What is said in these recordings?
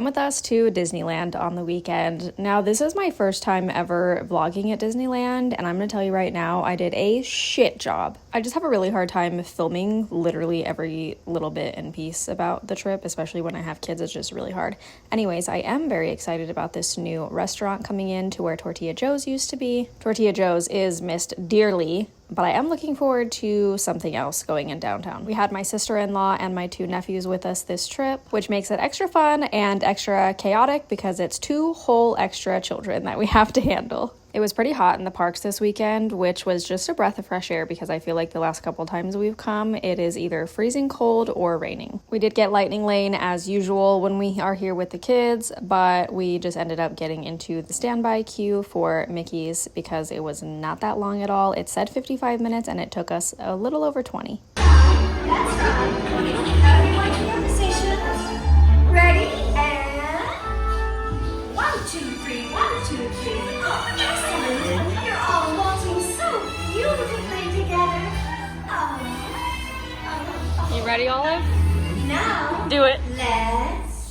come with us to Disneyland on the weekend. Now, this is my first time ever vlogging at Disneyland, and I'm gonna tell you right now, I did a shit job. I just have a really hard time filming literally every little bit and piece about the trip, especially when I have kids. It's just really hard. Anyways, I am very excited about this new restaurant coming in to where Tortilla Joe's used to be. Tortilla Joe's is missed dearly, but I am looking forward to something else going in downtown. We had my sister-in-law and my 2 nephews with us this trip, which makes it extra fun and extra chaotic because it's 2 whole extra children that we have to handle. It was pretty hot in the parks this weekend, which was just a breath of fresh air because I feel like the last couple times we've come, it is either freezing cold or raining. We did get Lightning Lane as usual when we are here with the kids, but we just ended up getting into the standby queue for Mickey's because it was not that long at all. It said 55 minutes and it took us a little over 20. That's right. Everyone conversations. Ready? And 1, 2, 3, 1, 2, 3. Oh, excellent. You're all waltzing so beautifully together. Oh. You ready, Olive? Now, Do it. let's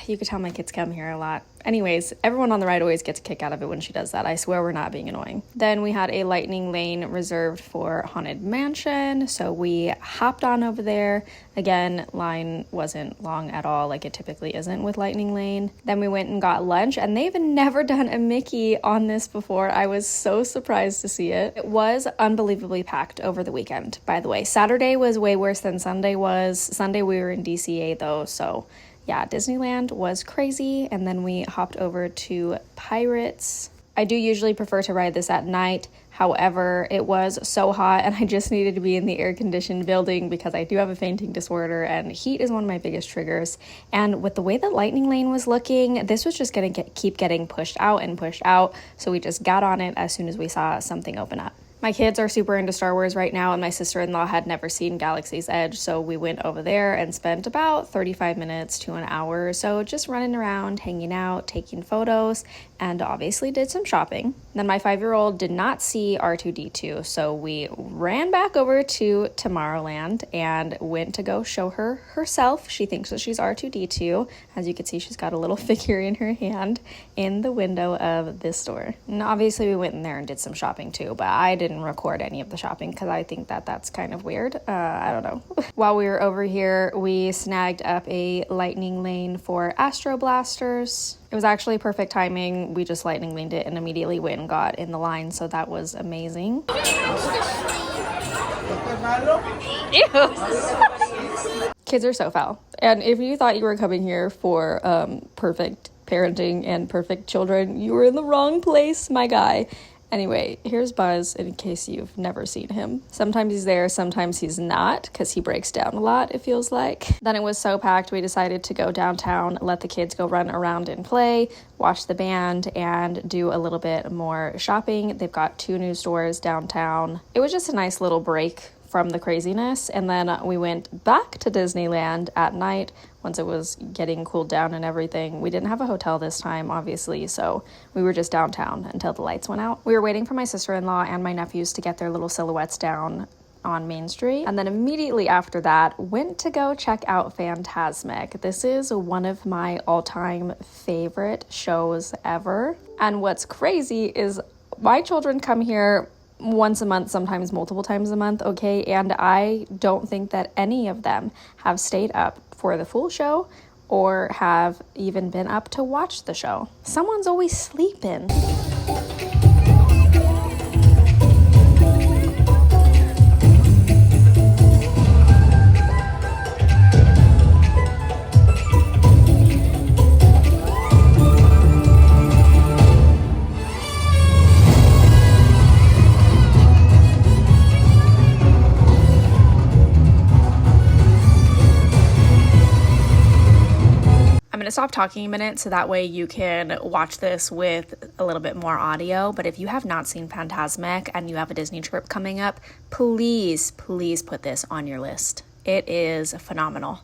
You could tell my kids come here a lot. Anyways, everyone on the ride always gets a kick out of it when she does that. I swear we're not being annoying. Then we had a Lightning Lane reserved for Haunted Mansion, so we hopped on over there. Again, line wasn't long at all, like it typically isn't with Lightning Lane. Then we went and got lunch, and they've never done a Mickey on this before. I was so surprised to see it. It was unbelievably packed over the weekend, by the way. Saturday was way worse than Sunday was. Sunday we were in DCA though, so yeah, Disneyland was crazy. And then we hopped over to Pirates. I do usually prefer to ride this at night. However, it was so hot and I just needed to be in the air-conditioned building because I do have a fainting disorder and heat is one of my biggest triggers. And with the way that Lightning Lane was looking, this was just going to keep getting pushed out and pushed out. So we just got on it as soon as we saw something open up. My kids are super into Star Wars right now, and my sister-in-law had never seen Galaxy's Edge, so we went over there and spent about 35 minutes to an hour or so just running around, hanging out, taking photos, and obviously did some shopping. Then my 5-year-old did not see R2-D2, so we ran back over to Tomorrowland and went to go show her herself. She thinks that she's R2-D2. As you can see, she's got a little figure in her hand in the window of this store. And obviously we went in there and did some shopping too, but I didn't record any of the shopping because I think that that's kind of weird. I don't know. While we were over here, we snagged up a Lightning Lane for Astro Blasters. It was actually perfect timing. We just Lightning Laned it and immediately went and got in the line, so that was amazing. Ew. Kids are so foul. And if you thought you were coming here for perfect parenting and perfect children, you were in the wrong place, my guy. Anyway, here's Buzz in case you've never seen him. Sometimes he's there, sometimes he's not, because he breaks down a lot, it feels like. Then it was so packed, we decided to go downtown, let the kids go run around and play, watch the band, and do a little bit more shopping. They've got 2 new stores downtown. It was just a nice little break from the craziness, and then we went back to Disneyland at night once it was getting cooled down and everything. We didn't have a hotel this time, obviously, so we were just downtown until the lights went out. We were waiting for my sister-in-law and my nephews to get their little silhouettes down on Main Street, and then immediately after that went to go check out Fantasmic. This is one of my all-time favorite shows ever, and what's crazy is my children come here once a month, sometimes multiple times a month, okay? And I don't think that any of them have stayed up for the full show or have even been up to watch the show. Someone's always sleeping. I'm going to stop talking a minute so that way you can watch this with a little bit more audio. But if you have not seen Fantasmic and you have a Disney trip coming up, please put this on your list. It is phenomenal.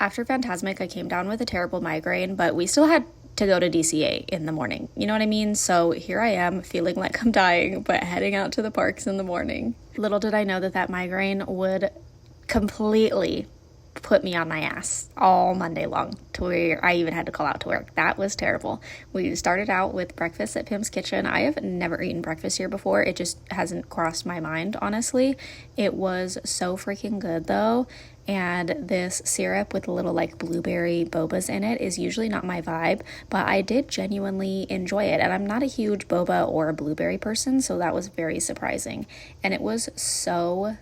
After Fantasmic, I came down with a terrible migraine, but we still had to go to DCA in the morning. You know what I mean? So here I am feeling like I'm dying, but heading out to the parks in the morning. Little did I know that that migraine would completely put me on my ass all Monday long, to where I even had to call out to work. That was terrible. We started out with breakfast at Pim's Kitchen. I have never eaten breakfast here before. It just hasn't crossed my mind, honestly. It was so freaking good though. And this syrup with a little like blueberry bobas in it is usually not my vibe, but I did genuinely enjoy it. And I'm not a huge boba or a blueberry person, so that was very surprising. And it was so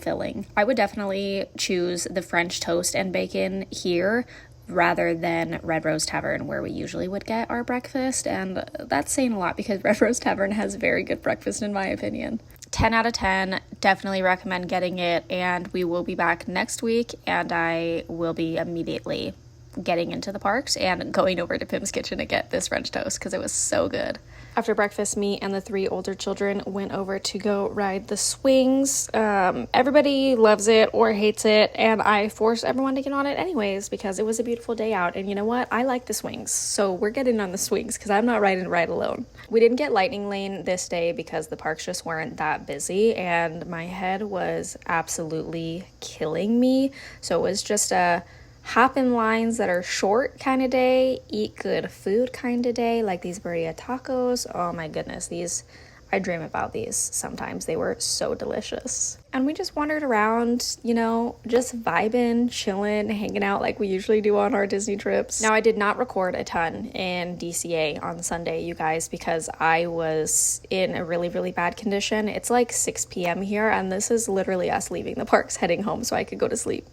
filling. I would definitely choose the French toast and bacon here rather than Red Rose Tavern, where we usually would get our breakfast. And that's saying a lot because Red Rose Tavern has very good breakfast in my opinion. 10 out of 10, definitely recommend getting it, and we will be back next week, and I will be immediately getting into the parks and going over to Pim's Kitchen to get this French toast because it was so good. After breakfast, me and the 3 older children went over to go ride the swings. Everybody loves it or hates it, and I forced everyone to get on it anyways because it was a beautiful day out. And you know what? I like the swings, so we're getting on the swings because I'm not riding a ride alone. We didn't get Lightning Lane this day because the parks just weren't that busy, and my head was absolutely killing me. So it was just a hop in lines that are short kind of day, eat good food kind of day, like these burrito tacos. Oh my goodness, these, I dream about these sometimes. They were so delicious. And we just wandered around, you know, just vibing, chilling, hanging out like we usually do on our Disney trips. Now, I did not record a ton in DCA on Sunday, you guys, because I was in a really bad condition. It's like 6 p.m. here, and this is literally us leaving the parks, heading home so I could go to sleep.